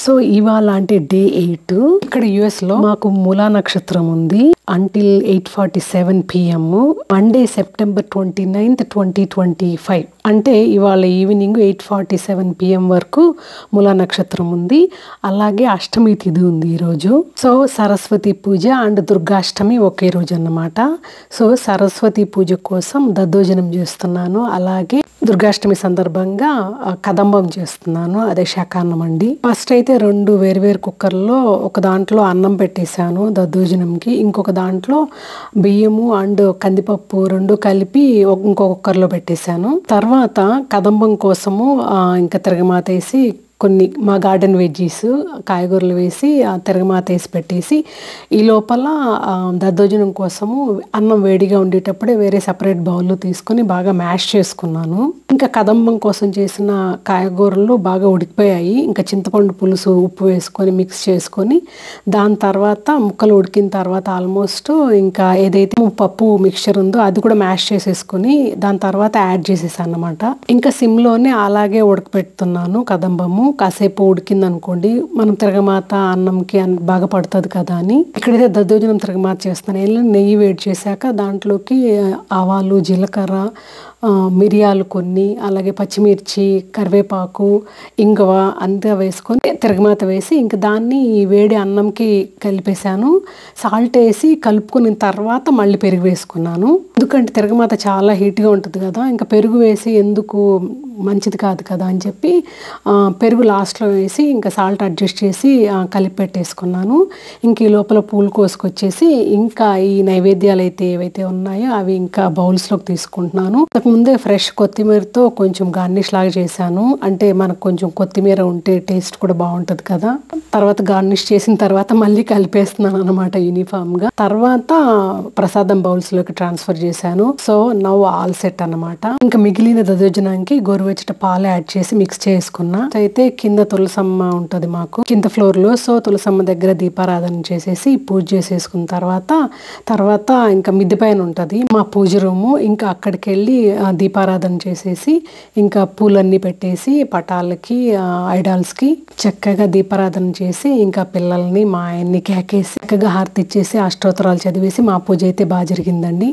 So ఇవాళ అంటే day 8 ఇక్కడ యుఎస్ లో మాకు మూలా నక్షత్రం ఉంది until 8:47 PM Monday September 29th 2025 అంటే ఇవాళ ఈవినింగ్ 8:47 PM వరకు మూలా నక్షత్రం ఉంది. అలాగే అష్టమి తిథి ఉంది ఈరోజు. సో సరస్వతి పూజ అండ్ దుర్గాష్టమి ఒకే రోజు అన్నమాట. సో సరస్వతి పూజ కోసం దద్దోజనం చేస్తున్నాను. అలాగే దుర్గాష్టమి సందర్భంగా కదంబం చేస్తున్నాను, అదే శాకాన్నం అండి. ఫస్ట్ అయితే 2 వేరువేరు కుక్కర్లో ఒక దాంట్లో అన్నం పెట్టేశాను దద్దోజనంకి, ఇంకొక దాంట్లో బియ్యము అండ్ కందిపప్పు 2 కలిపి ఇంకో కుక్కర్లో పెట్టేశాను. తర్వాత కదంబం కోసము ఇంకా తిరగమాత వేసి కొన్ని మా గార్డెన్ వెజ్జీస్ కాయగూరలు వేసి తిరగమాత వేసి పెట్టేసి ఈ లోపల దద్దోజనం కోసము అన్నం వేడిగా ఉండేటప్పుడే వేరే సపరేట్ బౌల్లో తీసుకొని బాగా మ్యాష్ చేసుకున్నాను. ఇంకా కదంబం కోసం చేసిన కాయగూరలు బాగా ఉడికిపోయాయి. ఇంకా చింతపండు పులుసు ఉప్పు వేసుకొని మిక్స్ చేసుకొని దాని తర్వాత ముక్కలు ఉడికిన తర్వాత ఆల్మోస్ట్ ఇంకా ఏదైతే పప్పు మిక్చర్ ఉందో అది కూడా మ్యాష్ చేసేసుకొని దాని తర్వాత యాడ్ చేసేసాను అన్నమాట. ఇంకా సిమ్లోనే అలాగే ఉడకపెడుతున్నాను కదంబము. కాసేపు ఉడికింది అనుకోండి, మనం తిరగమాత అన్నంకి బాగా పడుతుంది కదా అని ఇక్కడైతే దద్దోజనం తిరగమాత చేస్తాను. నెయ్యి వేడి చేశాక దాంట్లోకి ఆవాలు, జీలకర్ర, మిరియాలు కొన్ని, అలాగే పచ్చిమిర్చి, కరివేపాకు, ఇంగువ అంతా వేసుకొని తిరగమాత వేసి ఇంకా దాన్ని వేడి అన్నంకి కలిపేశాను. సాల్ట్ వేసి కలుపుకున్న తర్వాత మళ్ళీ పెరుగు వేసుకున్నాను. ఎందుకంటే తిరగమాత చాలా హీట్గా ఉంటుంది కదా, ఇంకా పెరుగు వేసి ఎందుకు మంచిది కాదు కదా అని చెప్పి పెరుగు లాస్ట్లో వేసి ఇంకా సాల్ట్ అడ్జస్ట్ చేసి కలిపి పెట్టేసుకున్నాను. ఇంక ఈ లోపల పూలు కోసుకొచ్చేసి ఇంకా ఈ నైవేద్యాలు అయితే ఏవైతే ఉన్నాయో అవి ఇంకా బౌల్స్లోకి తీసుకుంటున్నాను. ముందే ఫ్రెష్ కొత్తిమీరతో కొంచెం గార్నిష్ లాగా చేశాను. అంటే మనకు కొంచెం కొత్తిమీర ఉంటే టేస్ట్ కూడా బాగుంటుంది కదా. తర్వాత గార్నిష్ చేసిన తర్వాత మళ్ళీ కలిపేస్తున్నాను అనమాట యూనిఫామ్గా. తర్వాత ప్రసాదం బౌల్స్లోకి ట్రాన్స్ఫర్ చేశాను. సో నవ్ ఆల్ సెట్ అనమాట. ఇంకా మిగిలిన దద్దోజనానికి గోరువెచ్చట పాలు యాడ్ చేసి మిక్స్ చేసుకున్నా. అయితే కింద తులసమ్మ ఉంటుంది మాకు కింద ఫ్లోర్లో. సో తులసమ్మ దగ్గర దీపారాధన చేసేసి పూజ చేసేసుకున్న తర్వాత ఇంకా మిద్దె పైన ఉంటుంది మా పూజ రూము. ఇంకా అక్కడికి వెళ్ళి దీపారాధన చేసేసి ఇంకా పూలన్నీ పెట్టేసి పటాలకి ఐడాల్స్కి చక్కగా దీపారాధన చేసి ఇంకా పిల్లల్ని మా ఆయన్ని కేకేసి చక్కగా హారతి ఇచ్చేసి అష్టోత్తరాలు చదివేసి మా పూజ అయితే బాగా జరిగిందండి.